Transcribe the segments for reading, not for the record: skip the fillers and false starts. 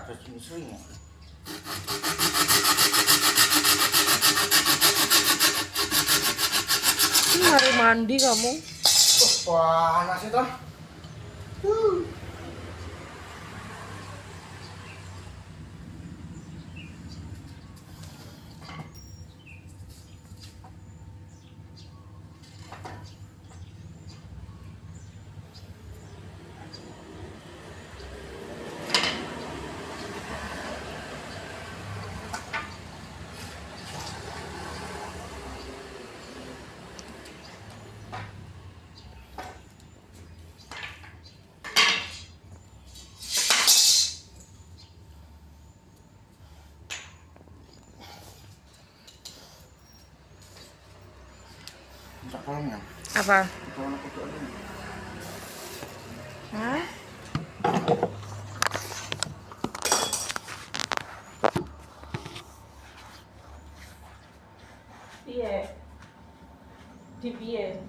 ada sering ya. Hari mandi kamu. Panas itu. Tolongnya. Apa? Tolong aku tuh ada. Hah? Piye? Di piye?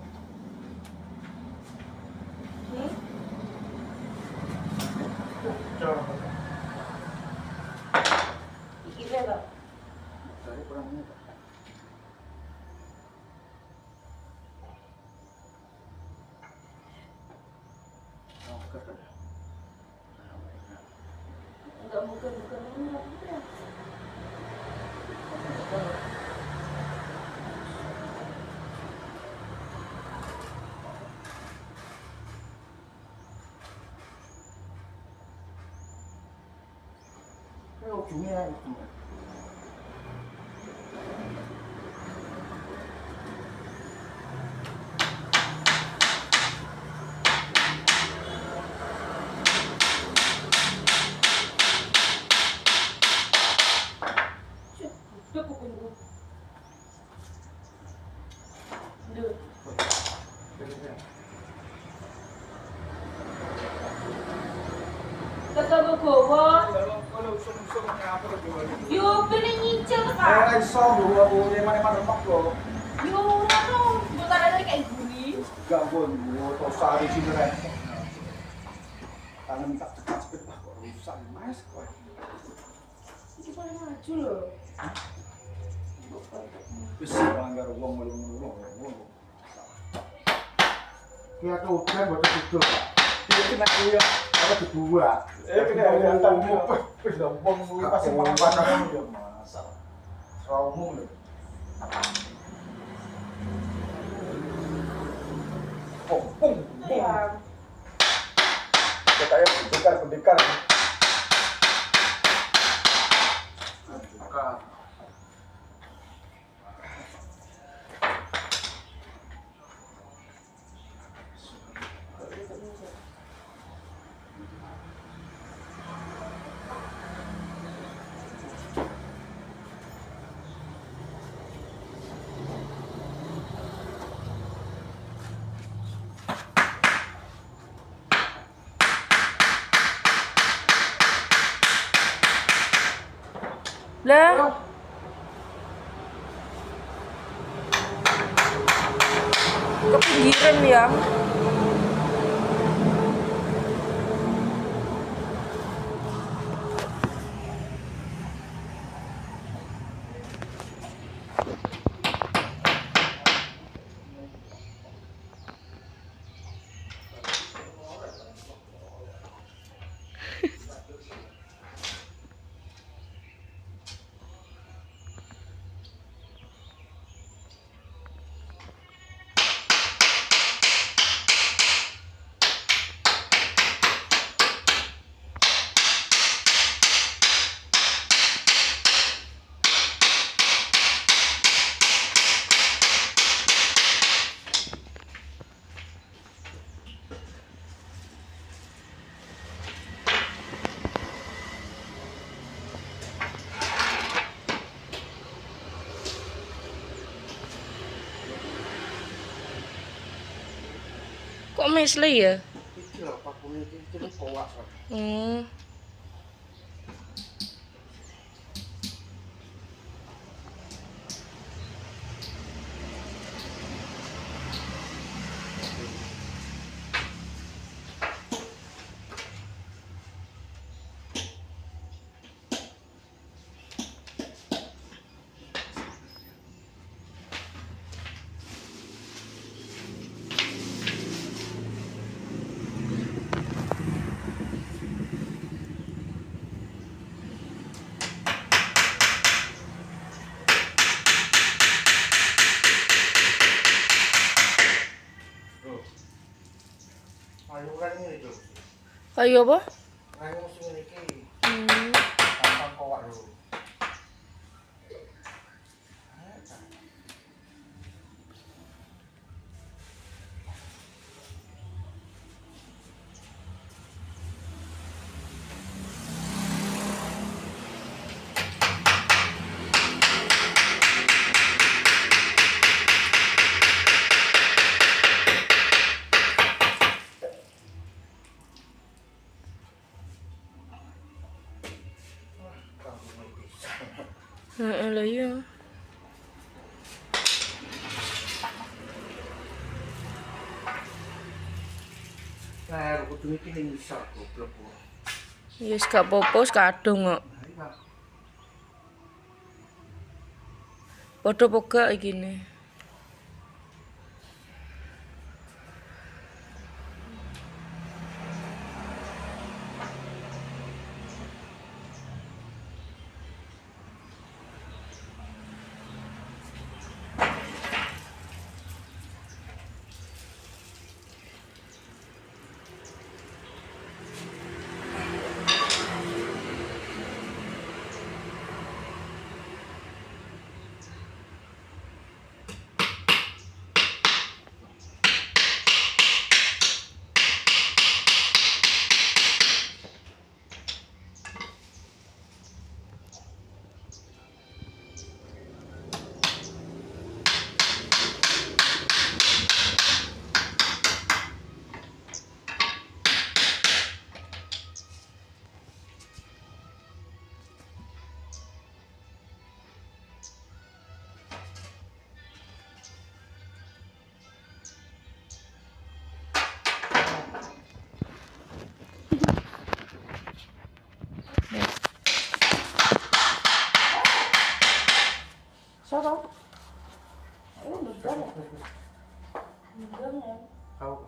Iki lho. Dari kurang ini. Enggak bukan ini apa ya? Ujungnya itu. Ketemu gowo. Yo beli nyicil Kak. Iso lho aku eman-eman remek lho. Yo ora to, bukan ada kayak gini. Gak gon, to sari sini rek. Tangan tak cepet kok rusak Mas kok. Iki paling maju lho. Wis banggar wong ngono. Ki aku udan boten tidur. Iki kena kuwi apa dibuat. Kena ada wis lho wong kuwi pasti makan yo masalah. Trauma lho. Pung. Iya. kayak pendekar. Buka. Lah. Ke pinggiran ya. Kok mesle ya? Iki lho pakune iki kowak. Hmm. Ayuran ini itu. Kayu apa? Kayu sing iki. Hmm. Gampang kowak lho. Heeh lah iya. Nah, kudu iki ning isor goblok. Ya wis gak apa-apa, wis kadung kok. Padha pegak iki ne. Siapa? Oh, betul. Kau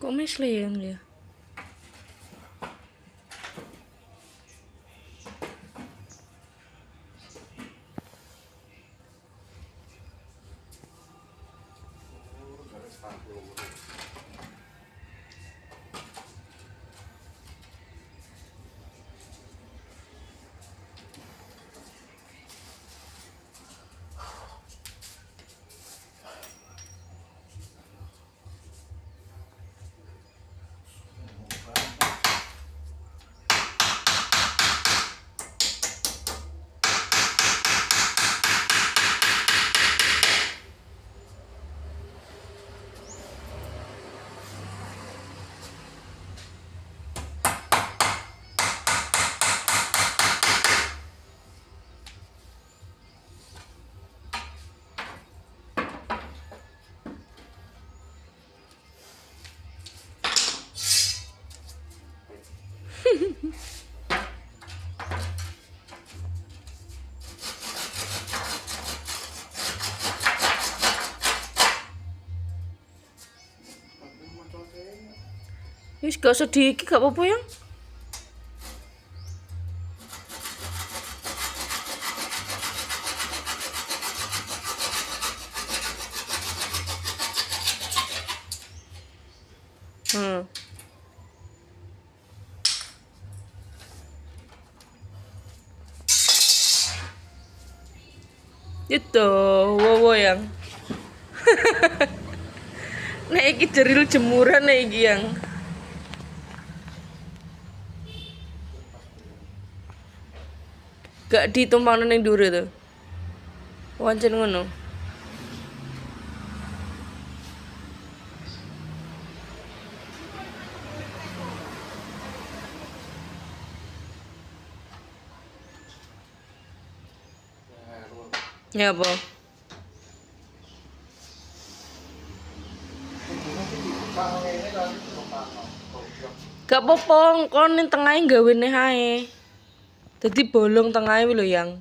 Kok mesleyang ya? Wis gak sedih iki gak apa-apa yang. Itu, wow yang. Nek iki jeril jemuran nek iki yang. Gak ditumpang ning dhuwur to. Wancen ngono. Ya apa? Gak apa-apa, kon ning tengahe gawene ae. Dadi bolong tengahe lho yang.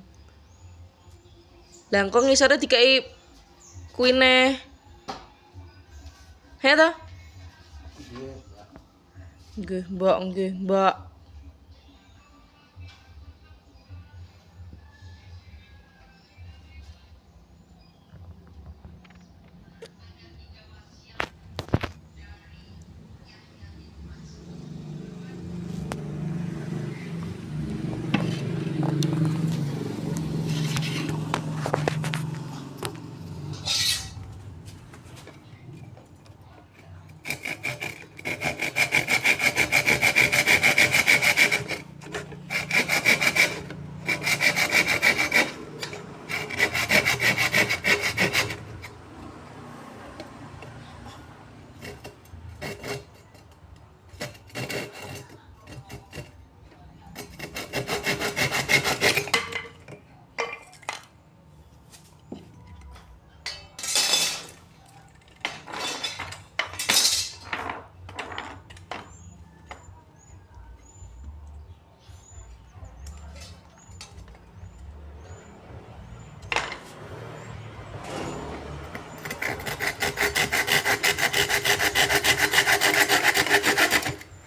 Lah engko ngisore dikei kuine. He ta? Nggih, Mbak, nggih, Mbak.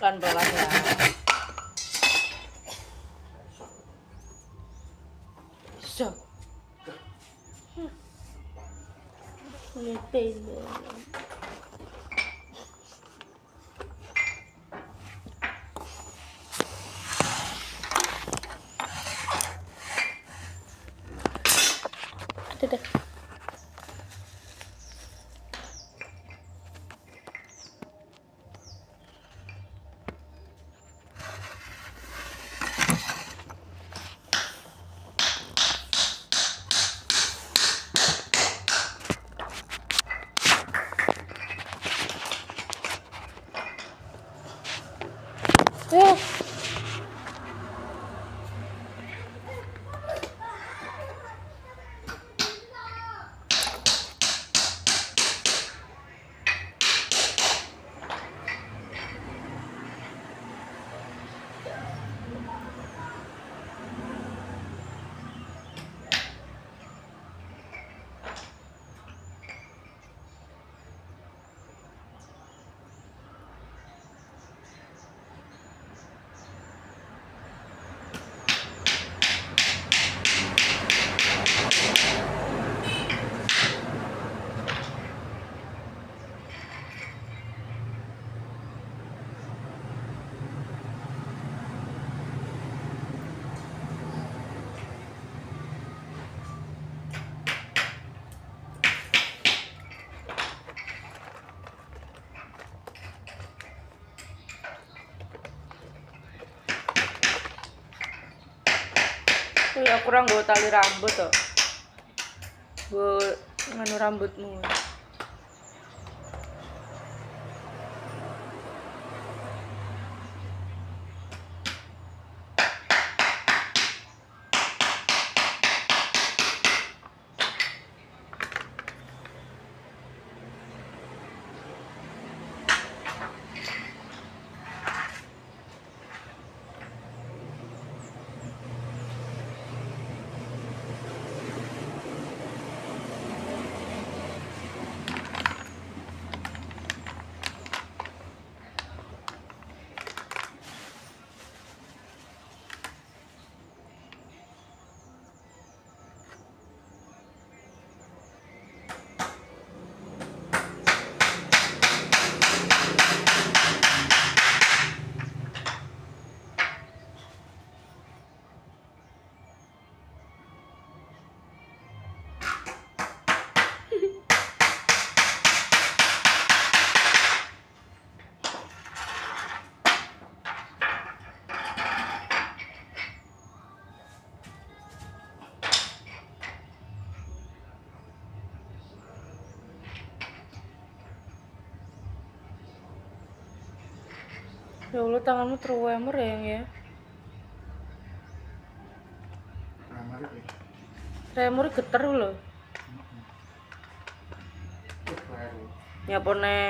Pelan-pelan ya. So. Ngetin. Dadah. Ya kurang nggo tali rambut to. Nggo nganu rambutmu. Ya Allah, tanganmu terwemer ya, Yang ya. Ramar iki. Tremor geter lho. Wis baru. Nyapone.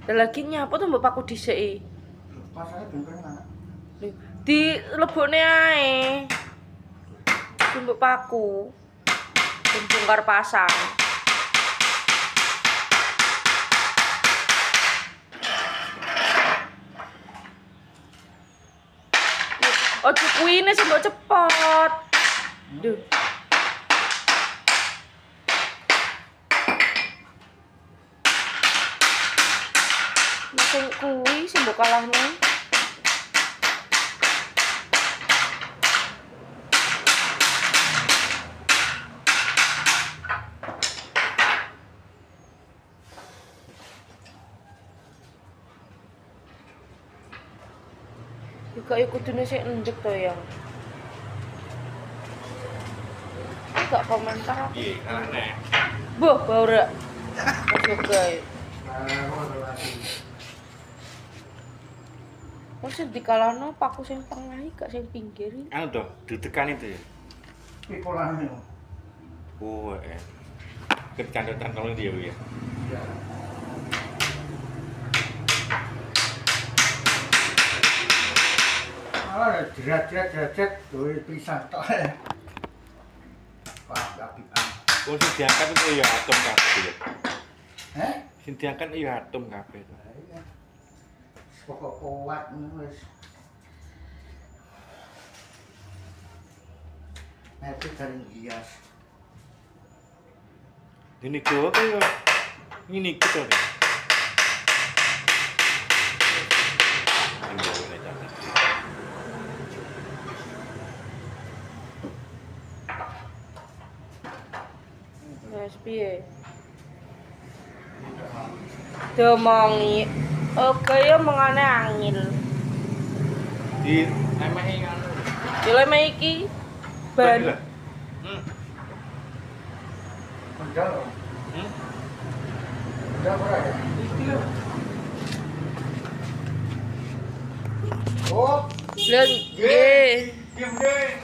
Dan lagi nyapo tuh mbok paku dhisik. Pasane bengkel mana? Di lebokne ae. Di mbok paku. Bongkar pasang. Ojo kuine sing mbok cepot. Duh. Sing kuwi sing mbok kalahno. Juga ya kudune sik endek to yang. Enggak komentar. Iya, kalah nek. Boh, bau rek. Masuk guys. Mesti dikalahno paku sing tengah iki gak sing pinggir iki. Anu toh, ditekan itu ya. Pikolane. Oh, Kecantol-cantolnya dia ya. Ya. Malah jerat-jerat duwe pisan tok. Pak apian. Oh, sing diangkat itu ya atom kabeh ya. Heh? Sing diangkat ya atom kabeh itu. Pokok kuat wis. Itu dari hias. Ini kok kayak ini kita nih. Wes piye? Diomongi. Oke ya mengane angin. Di emehi anu. Dileme iki ban. Enggak. Hmm? Enggak ora ya? Iki lho. Oh, Lah nggih. Diam deh.